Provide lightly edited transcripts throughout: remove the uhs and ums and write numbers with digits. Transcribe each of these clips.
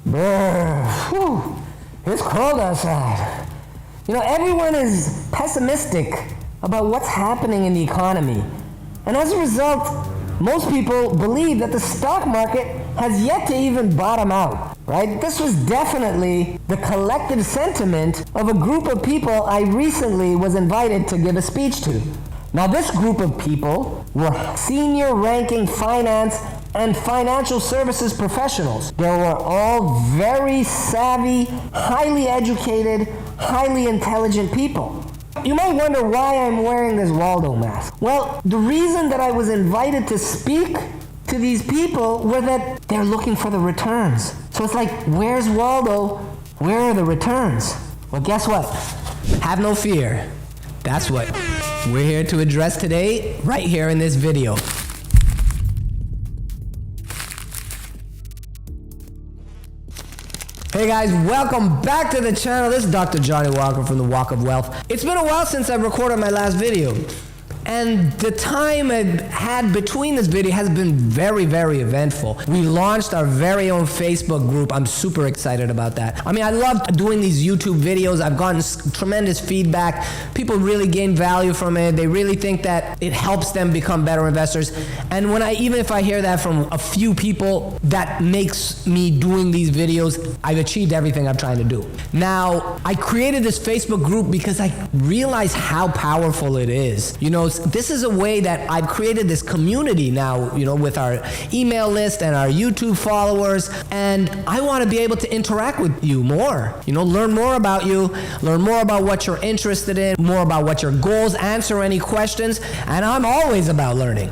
Whew, it's cold outside. Everyone is pessimistic about what's happening in the economy. And as a result, most people believe that the stock market has yet to even bottom out, right? This was definitely the collective sentiment of a group of people I recently was invited to give a speech to. Now, this group of people were senior ranking finance and financial services professionals. They were all very savvy, highly educated, highly intelligent people. You might wonder why I'm wearing this Waldo mask. Well, the reason that I was invited to speak to these people were that they're looking for the returns. So it's like, where's Waldo? Where are the returns? Well, guess what? Have no fear. That's what we're here to address today, right here in this video. Hey guys, welcome back to the channel. This is Dr. Johnny Walker from the Walk of Wealth. It's been a while since I recorded my last video. And the time I've had between this video has been very, very eventful. We launched our very own Facebook group. I'm super excited about that. I mean, I love doing these YouTube videos. I've gotten tremendous feedback. People really gain value from it. They really think that it helps them become better investors. And even if I hear that from a few people, that makes me doing these videos, I've achieved everything I'm trying to do. Now, I created this Facebook group because I realized how powerful it is. This is a way that I've created this community now, with our email list and our YouTube followers, and I want to be able to interact with you more, learn more about you, learn more about what you're interested in, more about what your goals, answer any questions, and I'm always about learning.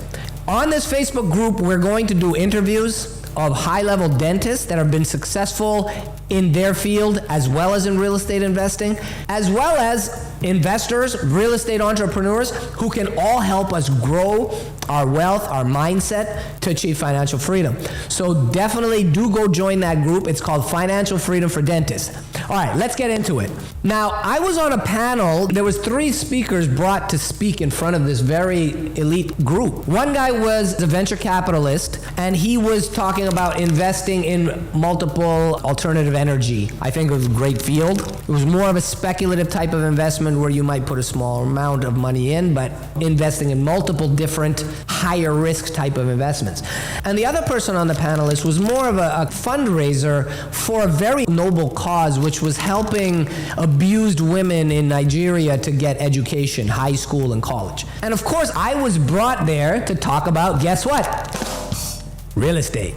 On this Facebook group, we're going to do interviews of high-level dentists that have been successful in their field as well as in real estate investing, as well as investors, real estate entrepreneurs who can all help us grow our wealth, our mindset to achieve financial freedom. So definitely do go join that group. It's called Financial Freedom for Dentists. All right, let's get into it. Now, I was on a panel. There was 3 speakers brought to speak in front of this very elite group. One guy was a venture capitalist, and he was talking about investing in multiple alternative energy. I think it was a great field. It was more of a speculative type of investment where you might put a small amount of money in, but investing in multiple different higher risk type of investments. And the other person on the panelist was more of a fundraiser for a very noble cause, which was helping abused women in Nigeria to get education, high school and college. And of course, I was brought there to talk about, guess what? Real estate.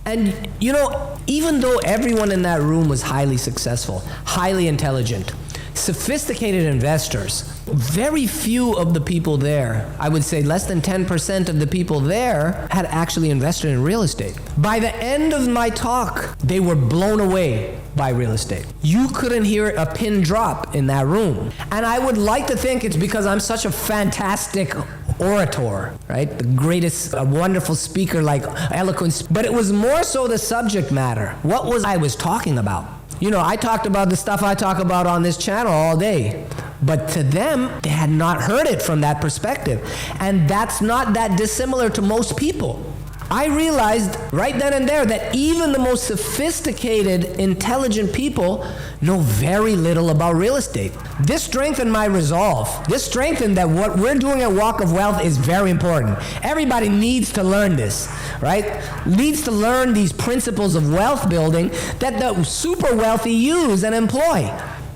And even though everyone in that room was highly successful, highly intelligent, sophisticated investors, very few of the people there, I would say less than 10% of the people there, had actually invested in real estate. By the end of my talk, they were blown away by real estate. You couldn't hear a pin drop in that room. And I would like to think it's because I'm such a fantastic orator, right? The greatest, a wonderful speaker, like eloquence. But it was more so the subject matter. What was I was talking about? I talked about the stuff I talk about on this channel all day. But to them, they had not heard it from that perspective. And that's not that dissimilar to most people. I realized right then and there that even the most sophisticated, intelligent people know very little about real estate. This strengthened my resolve. This strengthened that what we're doing at Walk of Wealth is very important. Everybody needs to learn this, right? Needs to learn these principles of wealth building that the super wealthy use and employ.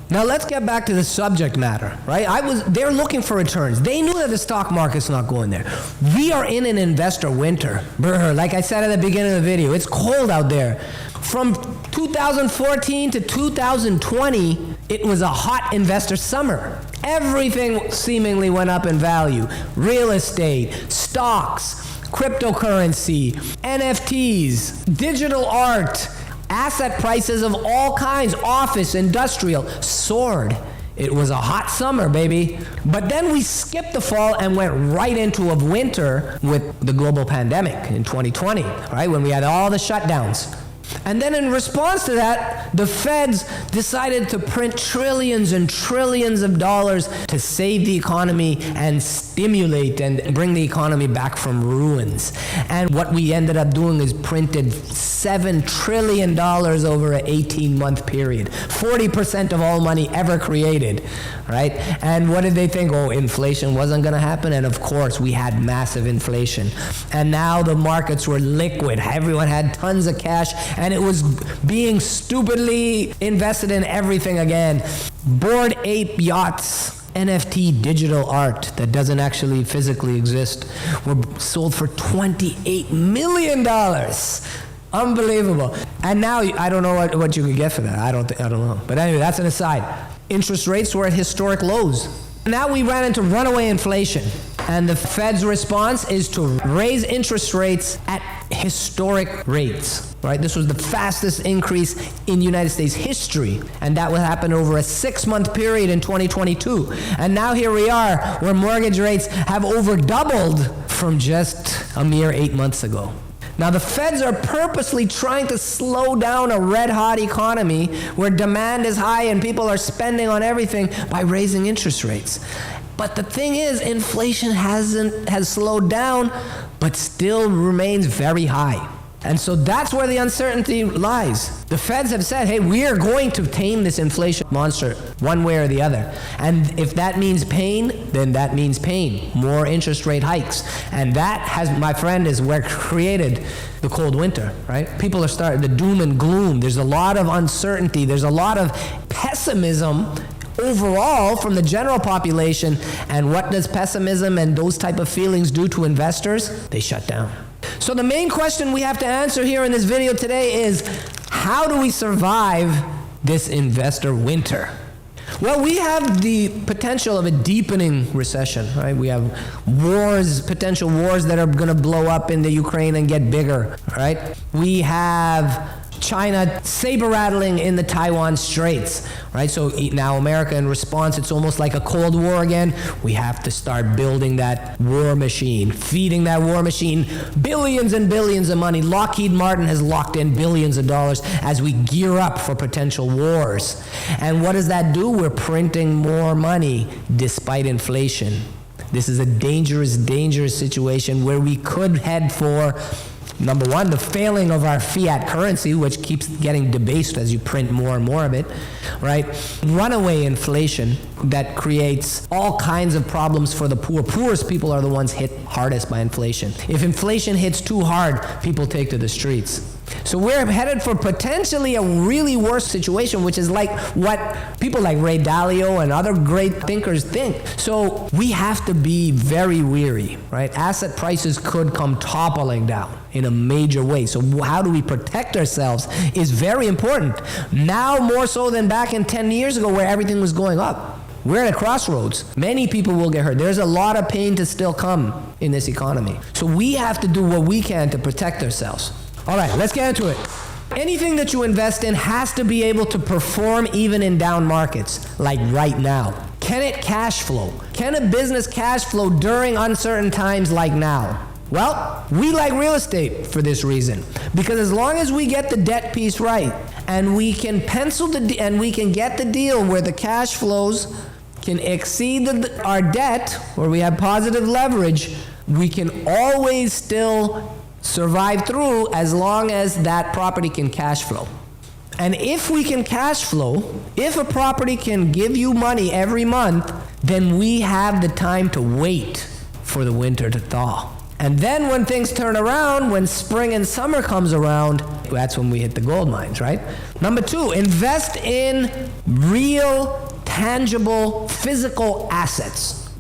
Now let's get back to the subject matter, right? They're looking for returns. They knew that the stock market's not going there. We are in an investor winter. Like I said at the beginning of the video, it's cold out there. From 2014 to 2020, it was a hot investor summer. Everything seemingly went up in value. Real estate, stocks, cryptocurrency, NFTs, digital art, asset prices of all kinds, office, industrial, soared. It was a hot summer, baby. But then we skipped the fall and went right into a winter with the global pandemic in 2020, right? When we had all the shutdowns. And then in response to that, the feds decided to print trillions and trillions of dollars to save the economy and stimulate and bring the economy back from ruins. And what we ended up doing is printed $7 trillion over an 18-month period, 40% of all money ever created, right? And what did they think? Oh, inflation wasn't going to happen? And of course, we had massive inflation. And now the markets were liquid. Everyone had tons of cash, and it was being stupidly invested in everything again. Bored Ape yachts, NFT digital art that doesn't actually physically exist, were sold for $28 million. Unbelievable. And now I don't know what you could get for that. I don't know. But anyway, that's an aside. Interest rates were at historic lows. Now we ran into runaway inflation, and the Fed's response is to raise interest rates at historic rates, right? This was the fastest increase in United States history, and that will happen over a 6-month period in 2022. And now here we are, where mortgage rates have over doubled from just a mere 8 months ago. Now, the feds are purposely trying to slow down a red-hot economy where demand is high and people are spending on everything by raising interest rates. But the thing is, inflation has slowed down, but still remains very high. And so that's where the uncertainty lies. The feds have said, hey, we are going to tame this inflation monster one way or the other. And if that means pain, then that means pain. More interest rate hikes. And that has, my friend, is where created the cold winter, right? People are starting the doom and gloom. There's a lot of uncertainty. There's a lot of pessimism overall from the general population. And what does pessimism and those type of feelings do to investors? They shut down. So the main question we have to answer here in this video today is, how do we survive this investor winter? Well, we have the potential of a deepening recession, right? We have wars, potential wars that are going to blow up in the Ukraine and get bigger, right? We have China saber-rattling in the Taiwan Straits, right? So now America, in response, it's almost like a Cold War again. We have to start building that war machine, feeding that war machine billions and billions of money. Lockheed Martin has locked in billions of dollars as we gear up for potential wars. And what does that do? We're printing more money despite inflation. This is a dangerous, dangerous situation where we could head for, number one, the failing of our fiat currency, which keeps getting debased as you print more and more of it, right? Runaway inflation that creates all kinds of problems for the poor. Poorest people are the ones hit hardest by inflation. If inflation hits too hard, people take to the streets. So we're headed for potentially a really worse situation, which is like what people like Ray Dalio and other great thinkers think. So we have to be very wary, right? Asset prices could come toppling down in a major way. So how do we protect ourselves is very important. Now more so than back in 10 years ago where everything was going up. We're at a crossroads. Many people will get hurt. There's a lot of pain to still come in this economy. So we have to do what we can to protect ourselves. All right, let's get into it. Anything that you invest in has to be able to perform even in down markets, like right now. Can it cash flow? Can a business cash flow during uncertain times like now? Well, we like real estate for this reason, because as long as we get the debt piece right, and we can and we can get the deal where the cash flows can exceed our debt, where we have positive leverage, we can always still survive through as long as that property can cash flow. And if we can cash flow, if a property can give you money every month, then we have the time to wait for the winter to thaw. And then when things turn around, when spring and summer comes around, that's when we hit the gold mines, right? Number two, invest in real, tangible, physical assets.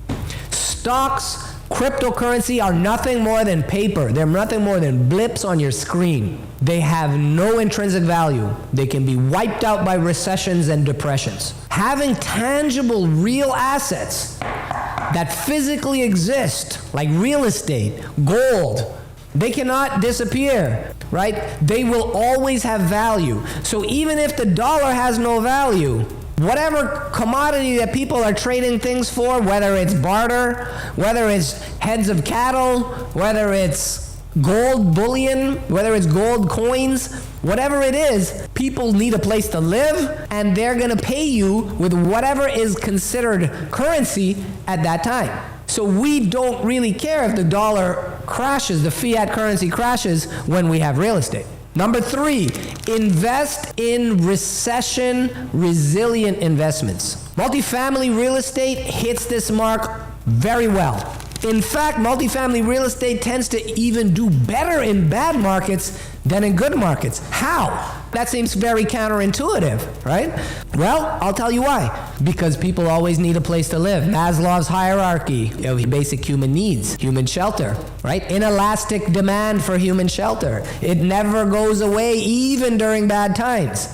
Stocks, cryptocurrency are nothing more than paper. They're nothing more than blips on your screen. They have no intrinsic value. They can be wiped out by recessions and depressions. Having tangible, real assets that physically exist, like real estate, gold, they cannot disappear, right? They will always have value. So even if the dollar has no value, whatever commodity that people are trading things for, whether it's barter, whether it's heads of cattle, whether it's gold bullion, whether it's gold coins, whatever it is, people need a place to live, and they're going to pay you with whatever is considered currency at that time. So we don't really care if the dollar crashes, the fiat currency crashes when we have real estate. Number 3, invest in recession-resilient investments. Multifamily real estate hits this mark very well. In fact, multifamily real estate tends to even do better in bad markets than in good markets. How? That seems very counterintuitive, right? Well, I'll tell you why. Because people always need a place to live. Maslow's hierarchy of basic human needs, human shelter, right? Inelastic demand for human shelter. It never goes away even during bad times.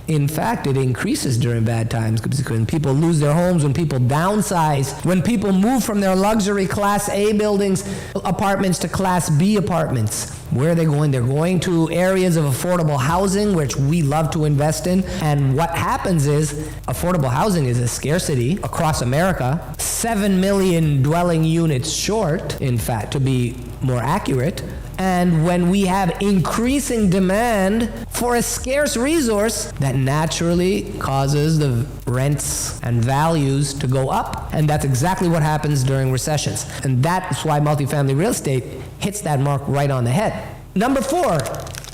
In fact, it increases during bad times because when people lose their homes, when people downsize, when people move from their luxury Class A buildings, apartments to Class B apartments. Where are they going? They're going to areas of affordable housing, which we love to invest in. And what happens is affordable housing is a scarcity across America. 7 million dwelling units short, in fact, to be more accurate. And when we have increasing demand for a scarce resource, that naturally causes the rents and values to go up. And that's exactly what happens during recessions. And that's why multifamily real estate hits that mark right on the head. Number 4,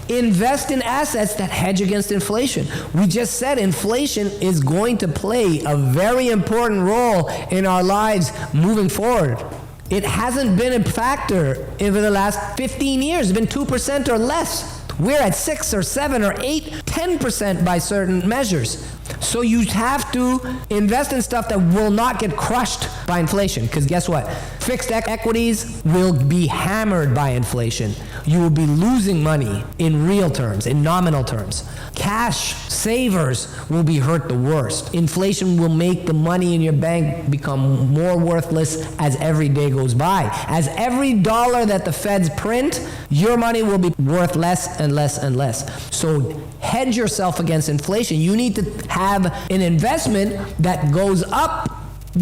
invest in assets that hedge against inflation. We just said inflation is going to play a very important role in our lives moving forward. It hasn't been a factor over the last 15 years. It's been 2% or less. We're at 6 or 7 or 8, 10% by certain measures. So you have to invest in stuff that will not get crushed by inflation. Because guess what? Fixed equities will be hammered by inflation. You will be losing money in real terms, in nominal terms. Cash savers will be hurt the worst. Inflation will make the money in your bank become more worthless as every day goes by. As every dollar that the feds print, your money will be worth less and less and less. So hedge yourself against inflation. You need to have an investment that goes up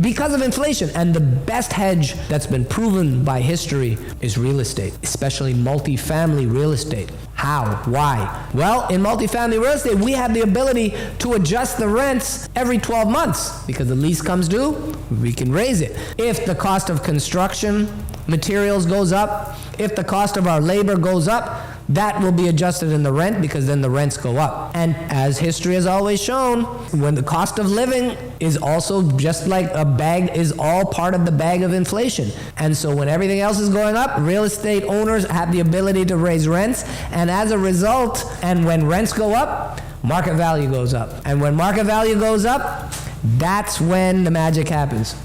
because of inflation. And the best hedge that's been proven by history is real estate, especially multifamily real estate. How? Why? Well, in multifamily real estate, we have the ability to adjust the rents every 12 months because the lease comes due, we can raise it. If the cost of construction materials goes up, if the cost of our labor goes up, that will be adjusted in the rent because then the rents go up. And as history has always shown, when the cost of living is also just like a bag, is all part of the bag of inflation. And so when everything else is going up, real estate owners have the ability to raise rents. And as a result, and when rents go up, market value goes up. And when market value goes up, that's when the magic happens.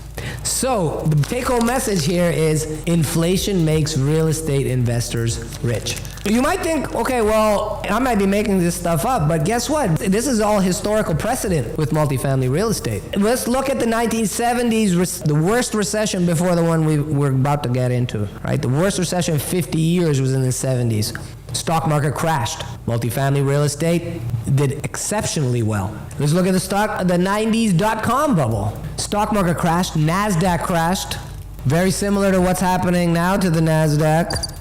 So the take-home message here is inflation makes real estate investors rich. You might think, okay, well, I might be making this stuff up, but guess what? This is all historical precedent with multifamily real estate. Let's look at the 1970s, the worst recession before the one we're about to get into, right? The worst recession in 50 years was in the 70s. Stock market crashed. Multifamily real estate did exceptionally well. Let's look at the 90s .com bubble. Stock market crashed, NASDAQ crashed. Very similar to what's happening now to the NASDAQ.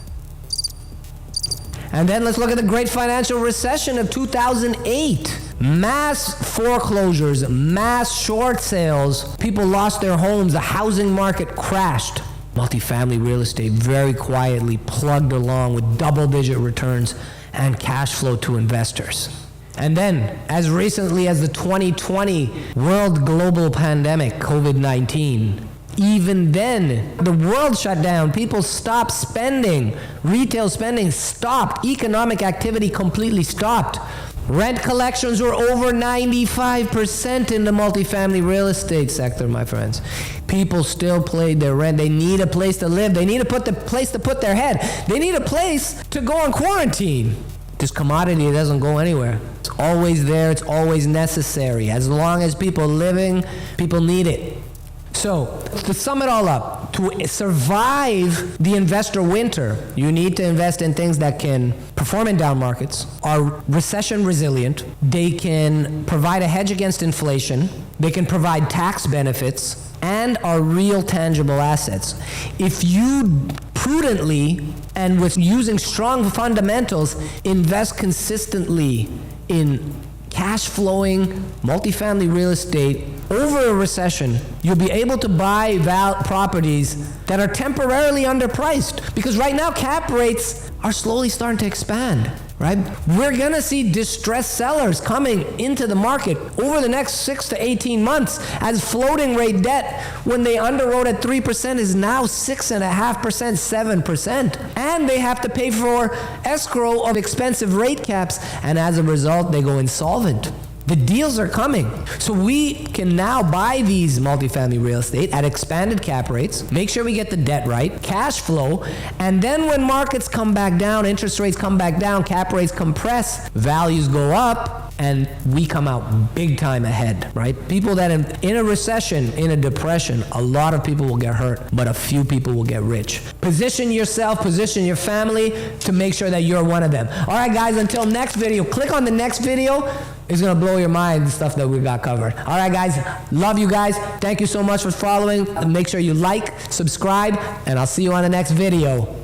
And then let's look at the great financial recession of 2008. Mass foreclosures, mass short sales. People lost their homes. The housing market crashed. Multifamily real estate very quietly plugged along with double-digit returns and cash flow to investors. And then, as recently as the 2020 world global pandemic, COVID-19, even then, the world shut down. People stopped spending. Retail spending stopped. Economic activity completely stopped. Rent collections were over 95% in the multifamily real estate sector, my friends. People still paid their rent. They need a place to live. They need a place to put their head. They need a place to go on quarantine. This commodity doesn't go anywhere. It's always there. It's always necessary. As long as people are living, people need it. So, to sum it all up, to survive the investor winter, you need to invest in things that can perform in down markets, are recession resilient, they can provide a hedge against inflation, they can provide tax benefits, and are real tangible assets. If you prudently and with using strong fundamentals invest consistently in cash flowing multifamily real estate over a recession, you'll be able to buy properties that are temporarily underpriced, because right now cap rates are slowly starting to expand. Right? We're going to see distressed sellers coming into the market over the next 6 to 18 months as floating rate debt, when they underwrote at 3%, is now 6.5%, 7%. And they have to pay for escrow of expensive rate caps, and as a result, they go insolvent. The deals are coming. So we can now buy these multifamily real estate at expanded cap rates, make sure we get the debt right, cash flow, and then when markets come back down, interest rates come back down, cap rates compress, values go up, and we come out big time ahead, right? People that in a recession, in a depression, a lot of people will get hurt, but a few people will get rich. Position yourself, position your family to make sure that you're one of them. All right, guys, until next video, click on the next video. It's going to blow your mind, the stuff that we got covered. All right, guys. Love you guys. Thank you so much for following. Make sure you like, subscribe, and I'll see you on the next video.